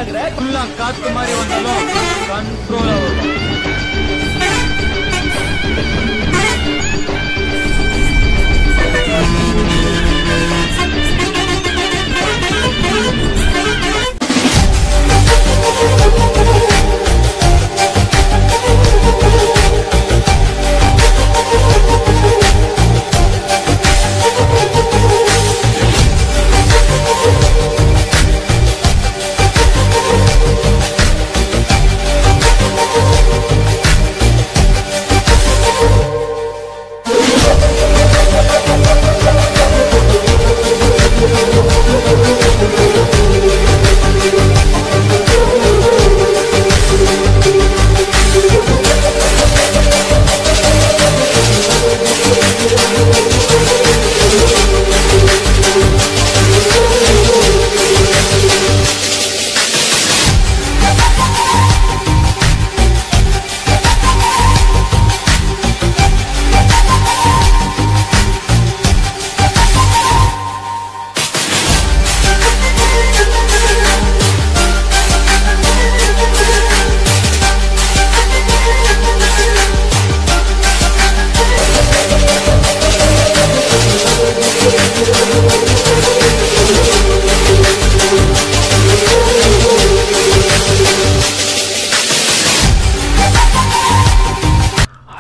ஆகுற ஃபுல்லா காத்து மாதிரி வந்தாலும் கண்ட்ரோலா வரும்.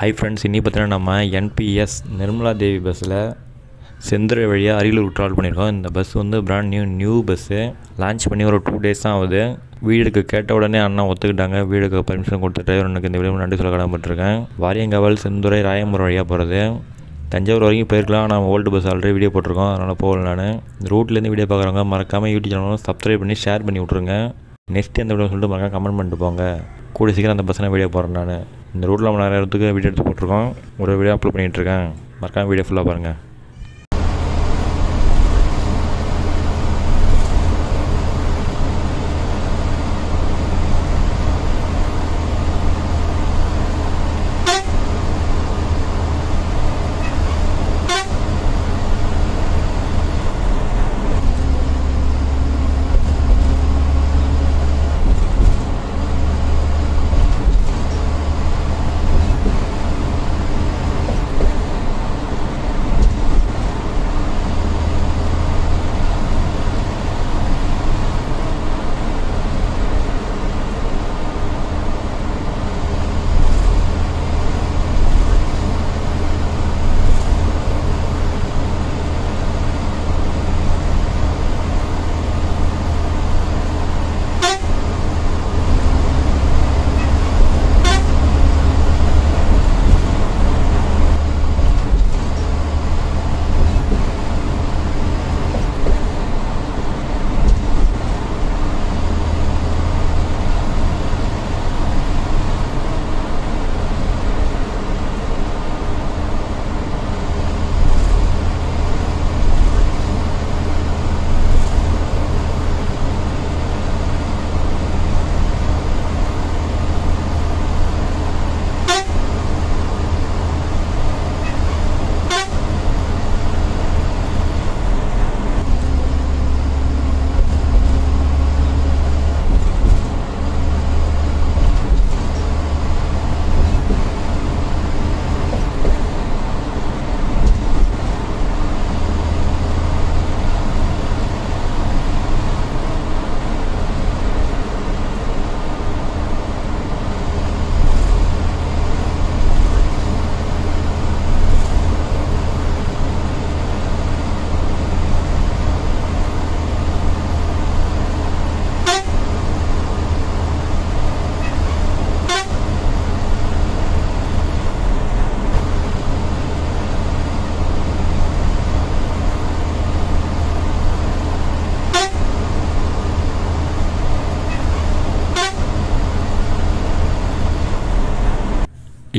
ஹாய் ஃப்ரெண்ட்ஸ், இன்னி பார்த்தீங்கன்னா நம்ம என்பிஎஸ் நிர்மலா தேவி பஸ்ஸில் செந்துறை வழியாக அரியலூர் ட்ராவல் பண்ணியிருக்கோம். இந்த பஸ் வந்து பிராண்ட் நியூ பஸ்ஸு லான்ச் பண்ணி ஒரு 2 days தான் ஆகுது. வீடுக்கு கேட்ட உடனே அண்ணா ஒத்துக்கிட்டாங்க. வீடுக்கு பர்மிஷன் கொடுத்த டிரைவர் இந்த வீடியோ நன்றி சொல்ல கடமைப்பட்டிருக்கேன். வாரியங்காவல், செந்துறை, ராயம்புரம் வழியாக போகிறது. தஞ்சாவூர் வரைக்கும் போயிருக்கலாம். நம்ம ஓல்டு பஸ் ஆல்ரெடி வீடியோ போட்டிருக்கோம், அதனால் போகல. நான் இந்த ரூட்லேருந்து வீடியோ பார்க்குறவங்க மறக்காமல் யூடியூப் சேனலும் சப்ஸ்கிரைப் பண்ணி ஷேர் பண்ணி விட்ருங்க. நெக்ஸ்ட் எந்த வீடியோ சொல்லிட்டு மறக்காம கமெண்ட் பண்ணிட்டு போங்க. கூட சீக்கிரம் அந்த பஸ்ஸில் வீடியோ போடுறேன். நான் இந்த ரூட்டில் நம்ம நிறைய இடத்துக்கு வீடியோ எடுத்து போட்டிருக்கோம். ஒரு வீடியோ அப்லோட் பண்ணிகிட்ருக்கேன். மறக்காம வீடியோ ஃபுல்லாக பாருங்கள்.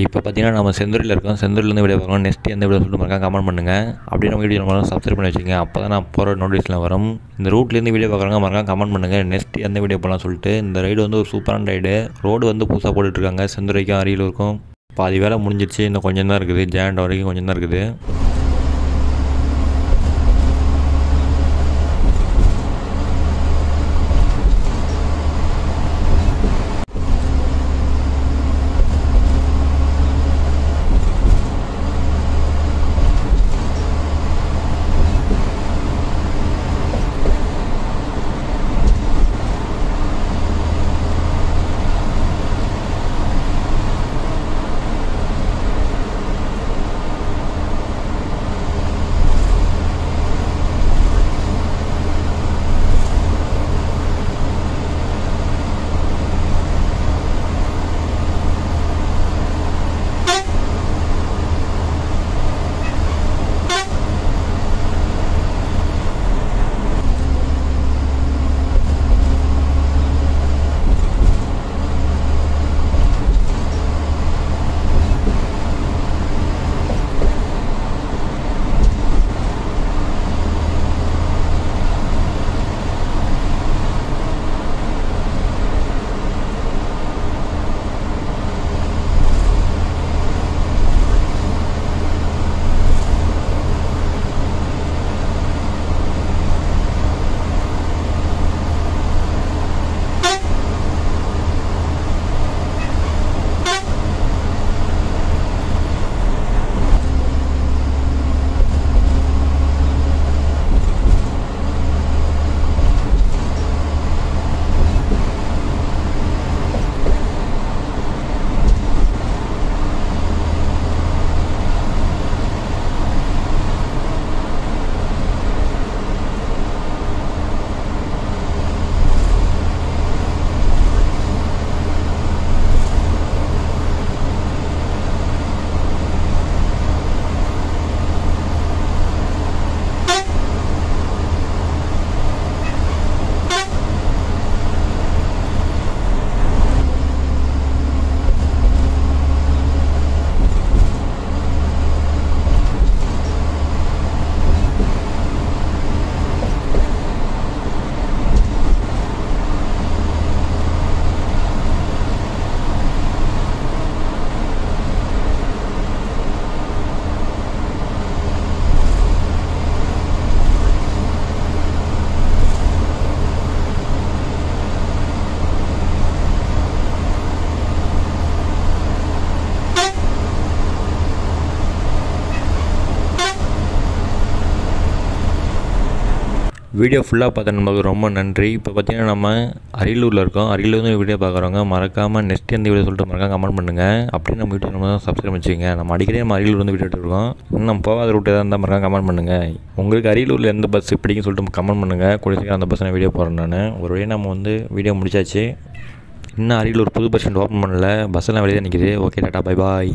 இப்போ பார்த்தீங்கன்னா நம்ம செந்துறையில் இருக்கோம். செந்துறையிலேருந்து வீடியோ பார்க்கலாம். நெக்ஸ்ட் எந்த வீடியோ சொல்லிட்டு மறக்காம கமெண்ட் பண்ணுங்கள். அப்படியே நம்ம வீடியோ நம்ம சப்ஸ்கிரைப் பண்ணி வச்சுக்கோங்க. அப்போ தான் நான் போகிற நோட்டிஃபிகேஷன் வரும். இந்த ரூட்லேருந்து வீடியோ பார்க்குறாங்க மறக்காம கமெண்ட் பண்ணுங்கள். நெக்ஸ்ட் எந்த வீடியோ போகலாம் சொல்லிட்டு. இந்த ரைடு வந்து ஒரு சூப்பரான ரைடு. ரோடு வந்து புதுசாக போட்டுட்ருக்காங்க. செந்துறைக்கும் அரியலூருக்கும் பாதி வேலை முடிஞ்சிச்சு. இன்னும் கொஞ்சம் தான் இருக்குது. ஜாண்ட் வரைக்கும் கொஞ்சம் தான் இருக்குது. வீடியோ ஃபுல்லாக பார்த்த நமக்கு ரொம்ப நன்றி. இப்போ பார்த்தீங்கன்னா நம்ம அரியலூரில் இருக்கோம். அரியலூர் வீடியோ பார்க்குறவங்க மறக்காமல் நெக்ஸ்ட் எந்த வீடியோ சொல்லிட்டு மறக்காம கமெண்ட் பண்ணுங்கள். அப்படியே நம்ம யூடியூப் நம்ம சப்ஸ்கிரைப் வச்சுக்கோங்க. நம்ம அடிக்கடி நம்ம அரியலூர் வந்து வீடியோ எடுத்துருக்கோம். இன்னும் நம்ம போகாத ரூட் எதாவது இருந்தால் மறக்காம கமெண்ட் பண்ணுங்கள். உங்களுக்கு அரியலூரில் எந்த பஸ் பிடிக்குன்னு சொல்லிட்டு கமெண்ட் பண்ணுங்கள். கூட சீக்கிரம் அந்த பஸ் நான் வீடியோ போடுறேன். நான் ஒரு வழியாக நம்ம வந்து வீடியோ முடிச்சாச்சு. இன்னும் அரியலூர் புது பஸ் ஸ்டாண்ட் ஓப்பன் பண்ணல. பஸ்ஸெல்லாம் வெளியே நிற்கிது. Okay tata bye bye.